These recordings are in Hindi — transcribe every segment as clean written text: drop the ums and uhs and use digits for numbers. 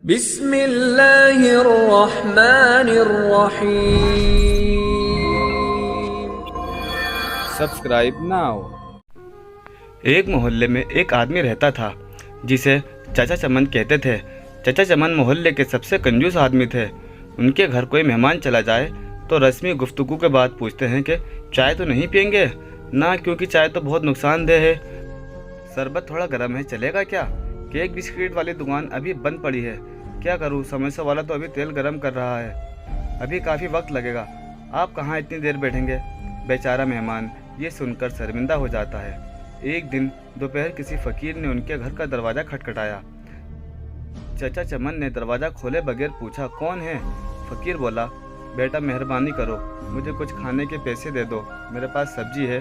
बिस्मिल्लाहिर्रहमानिर्रहीम। Subscribe now. एक मोहल्ले में एक आदमी रहता था जिसे चाचा चमन कहते थे। चाचा चमन मोहल्ले के सबसे कंजूस आदमी थे। उनके घर कोई मेहमान चला जाए तो रस्मी गुफ्तगू के बाद पूछते हैं कि चाय तो नहीं पियेंगे ना, क्योंकि चाय तो बहुत नुकसानदेह है। शरबत थोड़ा गर्म है, चलेगा क्या? केक बिस्किट वाली दुकान अभी बंद पड़ी है, क्या करूँ? समोसा वाला तो अभी तेल गरम कर रहा है, अभी काफ़ी वक्त लगेगा। आप कहाँ इतनी देर बैठेंगे? बेचारा मेहमान ये सुनकर शर्मिंदा हो जाता है। एक दिन दोपहर किसी फ़कीर ने उनके घर का दरवाज़ा खटखटाया। चाचा चमन ने दरवाज़ा खोले बगैर पूछा, कौन है? फ़कीर बोला, बेटा मेहरबानी करो, मुझे कुछ खाने के पैसे दे दो, मेरे पास सब्जी है,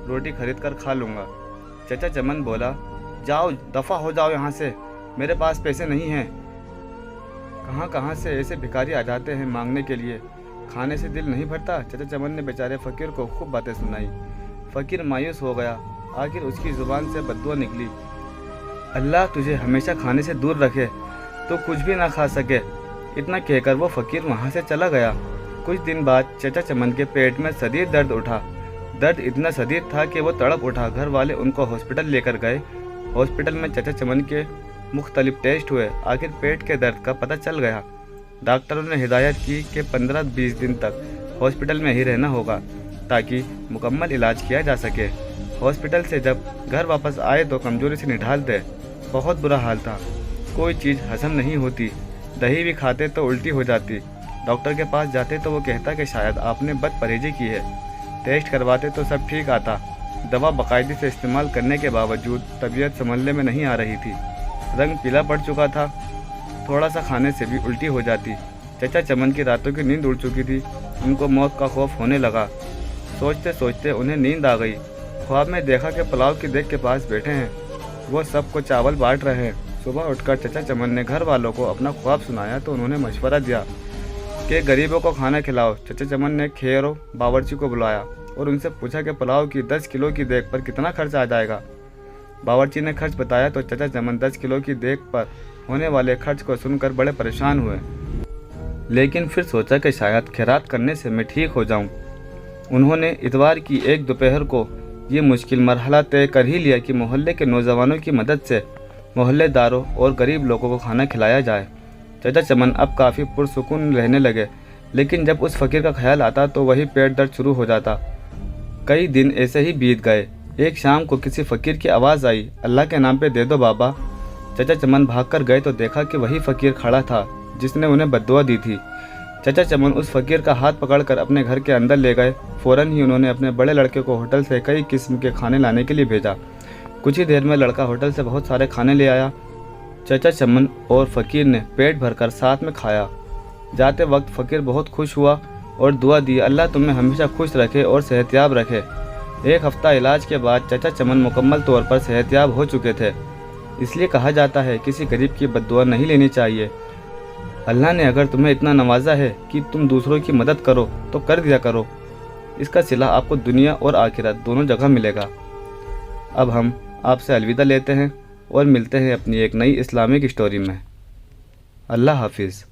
रोटी खरीद कर खा लूँगा। चाचा चमन बोला, जाओ दफ़ा हो जाओ यहाँ से, मेरे पास पैसे नहीं हैं। कहाँ से ऐसे भिखारी आ जाते हैं मांगने के लिए, खाने से दिल नहीं भरता। चाचा चमन ने बेचारे फ़कीर को खूब बातें सुनाई। फ़कीर मायूस हो गया। आखिर उसकी ज़ुबान से बद्दुआ निकली, अल्लाह तुझे हमेशा खाने से दूर रखे, तो कुछ भी ना खा सके। इतना कहकर वो फ़कीर वहाँ से चला गया। कुछ दिन बाद चाचा चमन के पेट में शदीद दर्द उठा। दर्द इतना शदीद था कि वो तड़प उठा। घर वाले उनको हॉस्पिटल लेकर गए। हॉस्पिटल में चाचा चमन के मुख्तलिफ टेस्ट हुए। आखिर पेट के दर्द का पता चल गया। डॉक्टरों ने हिदायत की कि 15-20 दिन तक हॉस्पिटल में ही रहना होगा ताकि मुकम्मल इलाज किया जा सके। हॉस्पिटल से जब घर वापस आए तो कमज़ोरी से निढाल थे। बहुत बुरा हाल था, कोई चीज़ हजम नहीं होती, दही भी खाते तो उल्टी हो जाती। डॉक्टर के पास जाते तो वो कहता कि शायद आपने बदपरहेज़ी की है। टेस्ट करवाते तो सब ठीक आता। दवा बाकायदे से इस्तेमाल करने के बावजूद तबीयत संभलने में नहीं आ रही थी। रंग पीला पड़ चुका था, थोड़ा सा खाने से भी उल्टी हो जाती। चाचा चमन की रातों की नींद उड़ चुकी थी। उनको मौत का खौफ होने लगा। सोचते सोचते उन्हें नींद आ गई। ख्वाब में देखा कि पुलाव की देग के पास बैठे हैं, वो सबको चावल बांट रहे हैं। सुबह उठकर चाचा चमन ने घर वालों को अपना ख्वाब सुनाया तो उन्होंने मशवरा दिया कि गरीबों को खाना खिलाओ। चाचा चमन ने खैरो बावर्ची को बुलाया और उनसे पूछा कि पुलाव की 10 किलो की देग पर कितना खर्च आ जाएगा। बावर्ची ने खर्च बताया तो चाचा चमन 10 किलो की देग पर होने वाले खर्च को सुनकर बड़े परेशान हुए, लेकिन फिर सोचा कि शायद खैरात करने से मैं ठीक हो जाऊं। उन्होंने इतवार की एक दोपहर को ये मुश्किल मरहला तय कर ही लिया कि मोहल्ले के नौजवानों की मदद से मोहल्लेदारों और गरीब लोगों को खाना खिलाया जाए। चाचा चमन अब काफ़ी पुरसुकून रहने लगे, लेकिन जब उस फ़कीर का ख्याल आता तो वही पेट दर्द शुरू हो जाता। कई दिन ऐसे ही बीत गए। एक शाम को किसी फ़कीर की आवाज़ आई, अल्लाह के नाम पे दे दो बाबा। चाचा चमन भागकर गए तो देखा कि वही फ़कीर खड़ा था जिसने उन्हें बद्दुआ दी थी। चाचा चमन उस फ़कीर का हाथ पकड़कर अपने घर के अंदर ले गए। फ़ौरन ही उन्होंने अपने बड़े लड़के को होटल से कई किस्म के खाने लाने के लिए भेजा। कुछ ही देर में लड़का होटल से बहुत सारे खाने ले आया। चाचा चमन और फ़कीर ने पेट भरकर साथ में खाया। जाते वक्त फ़कीर बहुत खुश हुआ और दुआ दी, अल्लाह तुम्हें हमेशा खुश रखे और सेहतयाब रखे। एक हफ़्ता इलाज के बाद चाचा चमन मुकम्मल तौर पर सेहतयाब हो चुके थे। इसलिए कहा जाता है किसी गरीब की बद्दुआ नहीं लेनी चाहिए। अल्लाह ने अगर तुम्हें इतना नवाजा है कि तुम दूसरों की मदद करो तो कर दिया करो। इसका सिला आपको दुनिया और आखिरत दोनों जगह मिलेगा। अब हम आपसे अलविदा लेते हैं और मिलते हैं अपनी एक नई इस्लामिक स्टोरी में। अल्लाह हाफिज़।